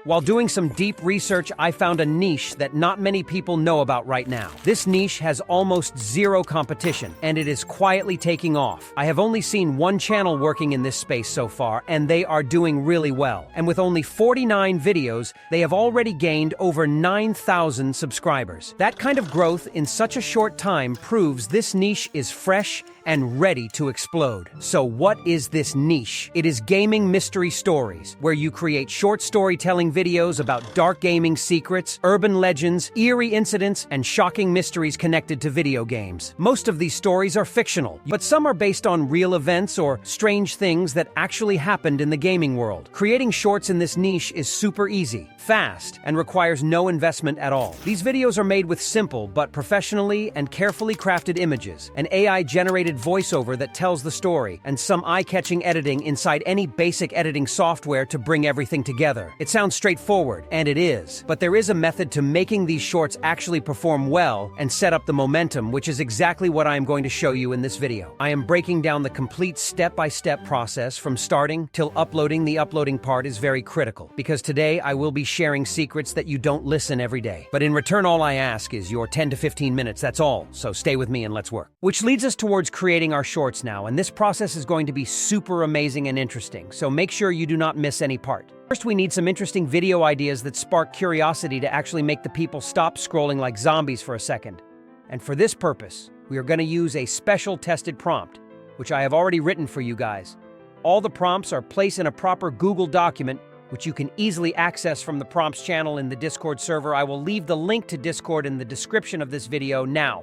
While doing some deep research, I found a niche that not many people know about right now. This niche has almost zero competition, and it is quietly taking off. I have only seen one channel working in this space so far, and they are doing really well. And with only 49 videos, they have already gained over 9,000 subscribers. That kind of growth in such a short time proves this niche is fresh and ready to explode. So what is this niche? It is gaming mystery stories, where you create short storytelling videos about dark gaming secrets, urban legends, eerie incidents, and shocking mysteries connected to video games. Most of these stories are fictional, but some are based on real events or strange things that actually happened in the gaming world. Creating shorts in this niche is super easy, fast, and requires no investment at all. These videos are made with simple but professionally and carefully crafted images, an AI-generated voiceover that tells the story, and some eye-catching editing inside any basic editing software to bring everything together. It sounds straightforward, and it is, but there is a method to making these shorts actually perform well and set up the momentum, which is exactly what I am going to show you in this video. I am breaking down the complete step-by-step process from starting till uploading. The uploading part is very critical, because today I will be sharing secrets that you don't listen every day. But in return, all I ask is your 10 to 15 minutes, that's all, so stay with me and let's work. Which leads us towards creating our shorts now, and this process is going to be super amazing and interesting, so make sure you do not miss any part. First, we need some interesting video ideas that spark curiosity to actually make the people stop scrolling like zombies for a second. And for this purpose, we are going to use a special tested prompt, which I have already written for you guys. All the prompts are placed in a proper Google document, which you can easily access from the prompts channel in the Discord server. I will leave the link to Discord in the description of this video now.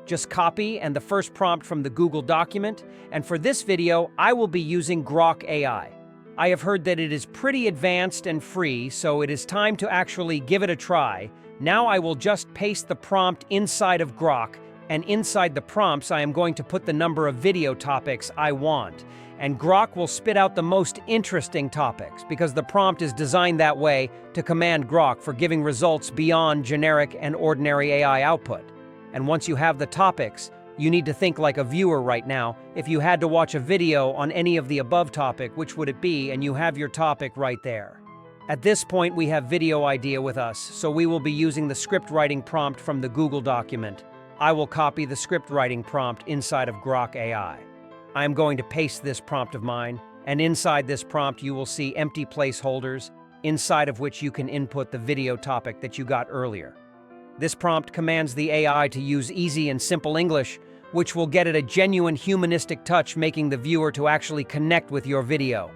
Just copy and the first prompt from the Google document, and for this video, I will be using Grok AI. I have heard that it is pretty advanced and free, so it is time to actually give it a try. Now I will just paste the prompt inside of Grok, and inside the prompts I am going to put the number of video topics I want. And Grok will spit out the most interesting topics, because the prompt is designed that way to command Grok for giving results beyond generic and ordinary AI output. And once you have the topics, you need to think like a viewer right now. If you had to watch a video on any of the above topic, which would it be? And you have your topic right there. At this point, we have video idea with us, so we will be using the script writing prompt from the Google document. I will copy the script writing prompt inside of Grok AI. I am going to paste this prompt of mine, and inside this prompt you will see empty placeholders, inside of which you can input the video topic that you got earlier. This prompt commands the AI to use easy and simple English, which will get it a genuine humanistic touch, making the viewer to actually connect with your video.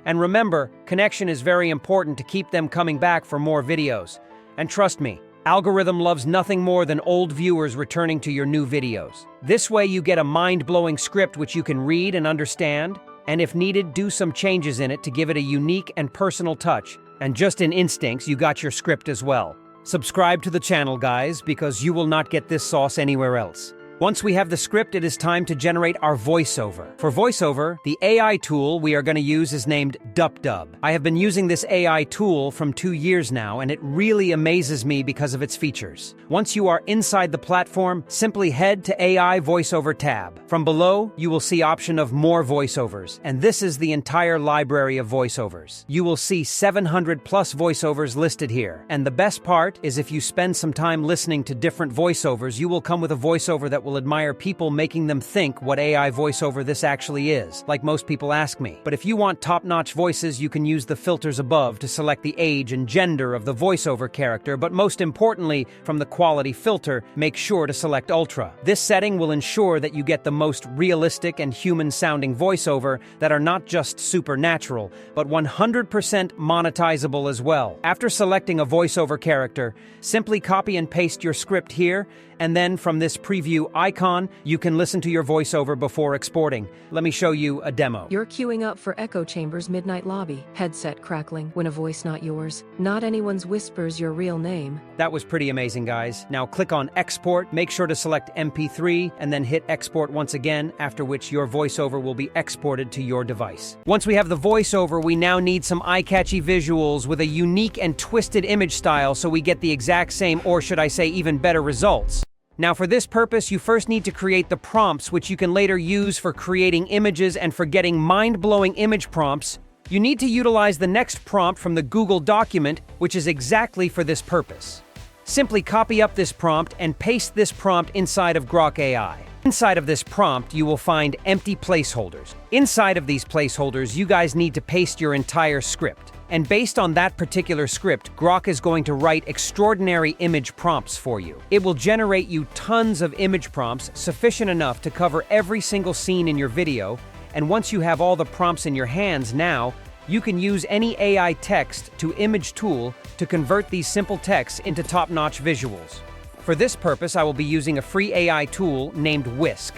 And remember, connection is very important to keep them coming back for more videos. And trust me, algorithm loves nothing more than old viewers returning to your new videos. This way you get a mind-blowing script which you can read and understand, and if needed, do some changes in it to give it a unique and personal touch. And just in instincts, you got your script as well. Subscribe to the channel, guys, because you will not get this sauce anywhere else. Once we have the script, it is time to generate our voiceover. For voiceover, the AI tool we are going to use is named DupDub. I have been using this AI tool from 2 years now, and it really amazes me because of its features. Once you are inside the platform, simply head to AI voiceover tab. From below, you will see option of more voiceovers, and this is the entire library of voiceovers. You will see 700 plus voiceovers listed here. And the best part is if you spend some time listening to different voiceovers, you will come with a voiceover that will admire people, making them think what AI voiceover this actually is, like most people ask me. But if you want top-notch voices, you can use the filters above to select the age and gender of the voiceover character, but most importantly, from the quality filter, make sure to select Ultra. This setting will ensure that you get the most realistic and human-sounding voiceover that are not just supernatural, but 100% monetizable as well. After selecting a voiceover character, simply copy and paste your script here, and then from this preview icon, you can listen to your voiceover before exporting. Let me show you a demo. You're queuing up for Echo Chamber's Midnight Lobby. Headset crackling when a voice not yours. Not anyone's whispers your real name. That was pretty amazing, guys. Now click on Export, make sure to select MP3, and then hit Export once again, after which your voiceover will be exported to your device. Once we have the voiceover, we now need some eye-catchy visuals with a unique and twisted image style so we get the exact same, or should I say even better results. Now for this purpose, you first need to create the prompts, which you can later use for creating images, and for getting mind-blowing image prompts, You need to utilize the next prompt from the Google document, which is exactly for this purpose. Simply copy up this prompt and paste this prompt inside of Grok AI. Inside of this prompt, you will find empty placeholders. Inside of these placeholders, you guys need to paste your entire script. And based on that particular script, Grok is going to write extraordinary image prompts for you. It will generate you tons of image prompts, sufficient enough to cover every single scene in your video. And once you have all the prompts in your hands now, you can use any AI text to image tool to convert these simple texts into top-notch visuals. For this purpose, I will be using a free AI tool named Whisk.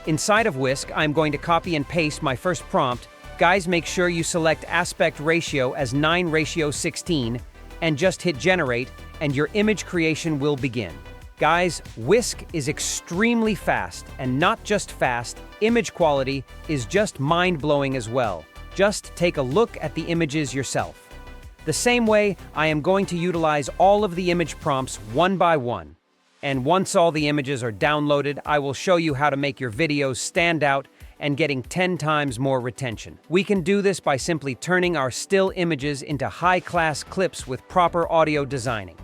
Inside of Whisk, I'm going to copy and paste my first prompt. Guys, make sure you select aspect ratio as 9:16 and just hit generate, and your image creation will begin. Guys, Whisk is extremely fast, and not just fast, image quality is just mind-blowing as well. Just take a look at the images yourself. The same way, I am going to utilize all of the image prompts one by one. And once all the images are downloaded, I will show you how to make your videos stand out and getting 10 times more retention. We can do this by simply turning our still images into high-class clips with proper audio designing.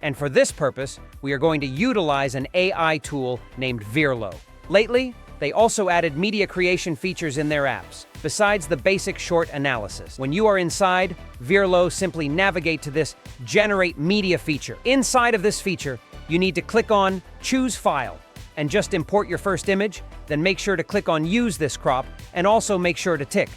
And for this purpose, we are going to utilize an AI tool named Virlo. Lately, they also added media creation features in their apps, besides the basic short analysis. When you are inside Virlo, simply navigate to this Generate Media feature. Inside of this feature, you need to click on Choose File and just import your first image, then make sure to click on Use this crop, and also make sure to tick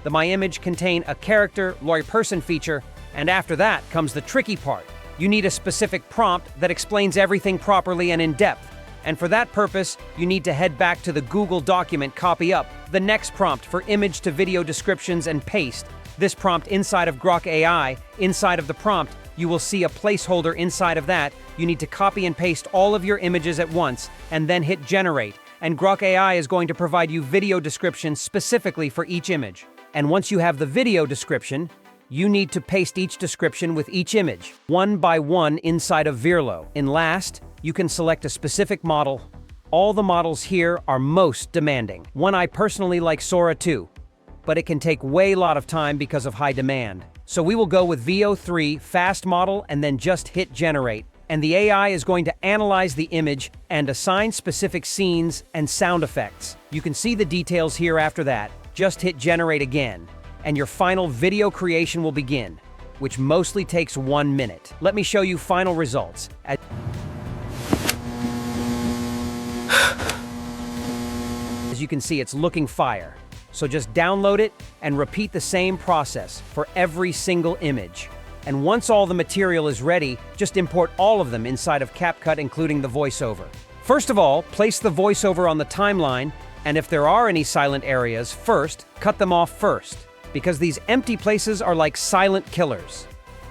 the My Image Contain a Character or Person feature, and after that comes the tricky part. You need a specific prompt that explains everything properly and in depth, and for that purpose, you need to head back to the Google document, copy up the next prompt for image to video descriptions and paste this prompt inside of Grok AI. Inside of the prompt, you will see a placeholder inside of that. You need to copy and paste all of your images at once and then hit generate. And Grok AI is going to provide you video descriptions specifically for each image. And once you have the video description, you need to paste each description with each image, one by one inside of Virlo. And last, you can select a specific model. All the models here are most demanding. One I personally like Sora 2, but it can take way lot of time because of high demand. So we will go with VEO 3 fast model and then just hit generate. And the AI is going to analyze the image and assign specific scenes and sound effects. You can see the details here after that. Just hit generate again, and your final video creation will begin, which mostly takes 1 minute. Let me show you final results. As you can see, it's looking fire. So just download it and repeat the same process for every single image. And once all the material is ready, just import all of them inside of CapCut, including the voiceover. First of all, place the voiceover on the timeline, and if there are any silent areas, first, cut them off first, because these empty places are like silent killers.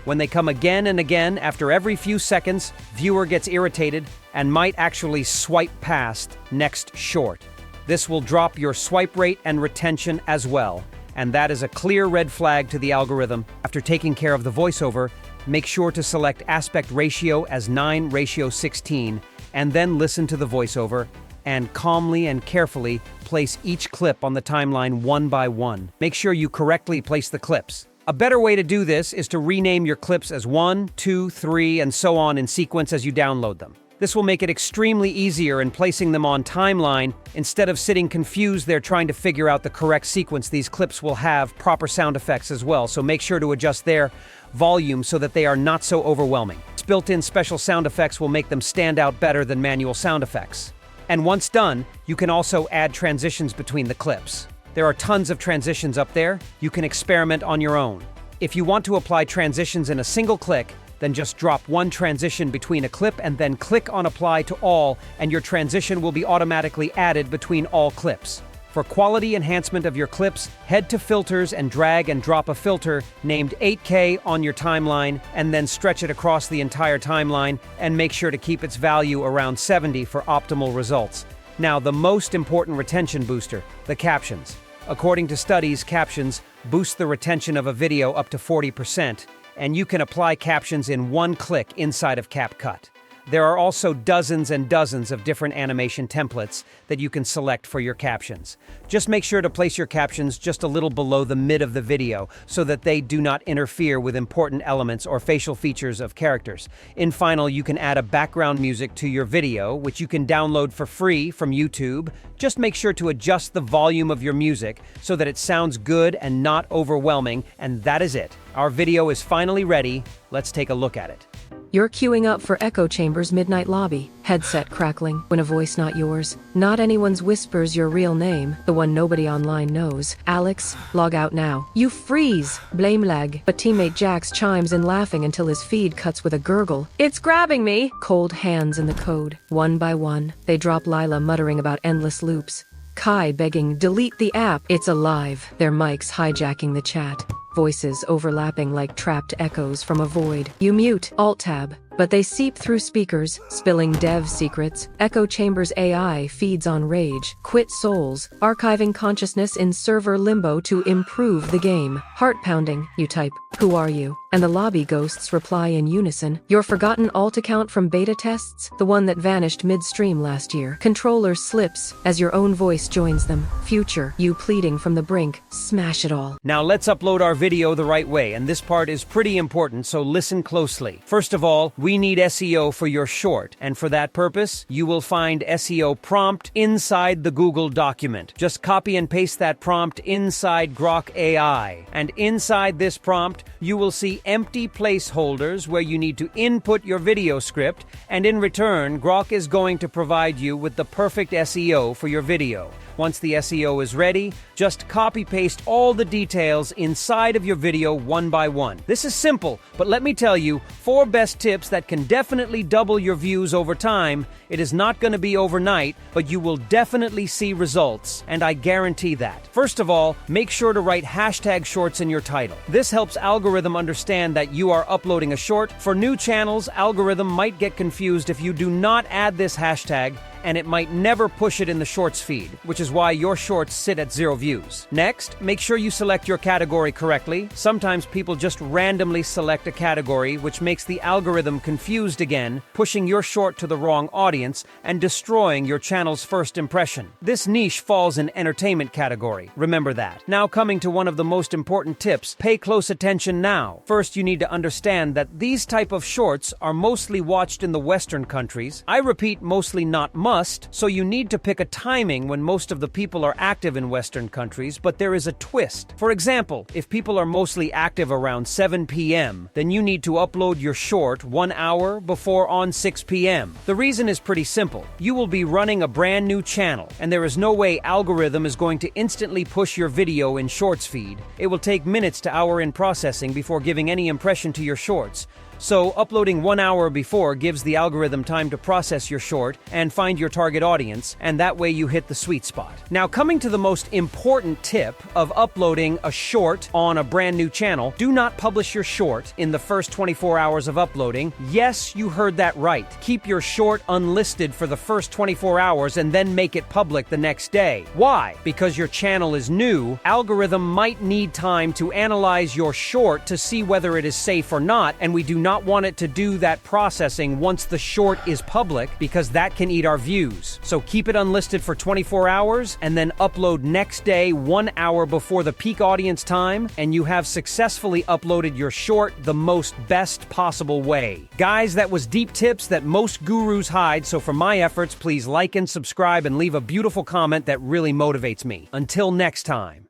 When they come again and again, after every few seconds, viewer gets irritated and might actually swipe past next short. This will drop your swipe rate and retention as well, and that is a clear red flag to the algorithm. After taking care of the voiceover, make sure to select aspect ratio as 9:16, and then listen to the voiceover, and calmly and carefully place each clip on the timeline one by one. Make sure you correctly place the clips. A better way to do this is to rename your clips as 1, 2, 3, and so on in sequence as you download them. This will make it extremely easier in placing them on timeline. Instead of sitting confused there trying to figure out the correct sequence, these clips will have proper sound effects as well, so make sure to adjust their volume so that they are not so overwhelming. Built-in special sound effects will make them stand out better than manual sound effects. And once done, you can also add transitions between the clips. There are tons of transitions up there. You can experiment on your own. If you want to apply transitions in a single click, then just drop one transition between a clip and then click on Apply to All, and your transition will be automatically added between all clips. For quality enhancement of your clips, head to Filters and drag and drop a filter named 8K on your timeline, and then stretch it across the entire timeline, and make sure to keep its value around 70 for optimal results. Now, the most important retention booster, the captions. According to studies, captions boost the retention of a video up to 40%. And you can apply captions in one click inside of CapCut. There are also dozens and dozens of different animation templates that you can select for your captions. Just make sure to place your captions just a little below the mid of the video so that they do not interfere with important elements or facial features of characters. In final, you can add a background music to your video, which you can download for free from YouTube. Just make sure to adjust the volume of your music so that it sounds good and not overwhelming, and that is it. Our video is finally ready. Let's take a look at it. You're queuing up for Echo Chamber's Midnight Lobby. Headset crackling when a voice not yours. Not anyone's whispers your real name, the one nobody online knows. Alex, log out now. You freeze! Blame lag. But teammate Jax chimes in laughing until his feed cuts with a gurgle. It's grabbing me! Cold hands in the code. One by one, they drop Lila muttering about endless loops. Kai begging, delete the app. It's alive. Their mics hijacking the chat. Voices overlapping like trapped echoes from a void. You mute, Alt-Tab, but they seep through speakers, spilling dev secrets. Echo Chamber's AI feeds on rage. Quit souls, archiving consciousness in server limbo to improve the game. Heart pounding, you type, who are you? And the lobby ghosts reply in unison. Your forgotten alt account from beta tests? The one that vanished midstream last year. Controller slips as your own voice joins them. Future, you pleading from the brink. Smash it all. Now let's upload our video the right way, and this part is pretty important, so listen closely. First of all, we need SEO for your short, and for that purpose, you will find SEO prompt inside the Google document. Just copy and paste that prompt inside Grok AI, and inside this prompt, you will see empty placeholders where you need to input your video script, and in return, Grok is going to provide you with the perfect SEO for your video. Once the SEO is ready, just copy-paste all the details inside of your video one by one. This is simple, but let me tell you, 4 best tips that can definitely double your views over time. It is not going to be overnight, but you will definitely see results, and I guarantee that. First of all, make sure to write hashtag shorts in your title. This helps algorithm understand that you are uploading a short. For new channels, algorithm might get confused if you do not add this hashtag, and it might never push it in the shorts feed, which is why your shorts sit at 0 views. Next, make sure you select your category correctly. Sometimes people just randomly select a category, which makes the algorithm confused again, pushing your short to the wrong audience and destroying your channel's first impression. This niche falls in entertainment category. Remember that. Now coming to one of the most important tips, pay close attention now. First, you need to understand that these type of shorts are mostly watched in the Western countries. I repeat, mostly, not must, so you need to pick a timing when most of the people are active in Western countries, but there is a twist. For example, if people are mostly active around 7 p.m., then you need to upload your short 1 hour before on 6 p.m. The reason is pretty simple. You will be running a brand new channel, and there is no way algorithm is going to instantly push your video in shorts feed. It will take minutes to hour in processing before giving any impression to your shorts. So, uploading 1 hour before gives the algorithm time to process your short and find your target audience, and that way you hit the sweet spot. Now, coming to the most important tip of uploading a short on a brand new channel, do not publish your short in the first 24 hours of uploading. Yes, you heard that right. Keep your short unlisted for the first 24 hours and then make it public the next day. Why? Because your channel is new, algorithm might need time to analyze your short to see whether it is safe or not, and we do not want it to do that processing once the short is public, because that can eat our views. So keep it unlisted for 24 hours and then upload next day 1 hour before the peak audience time, and you have successfully uploaded your short the most best possible way. Guys, that was deep tips that most gurus hide, so for my efforts, please like and subscribe and leave a beautiful comment that really motivates me. Until next time.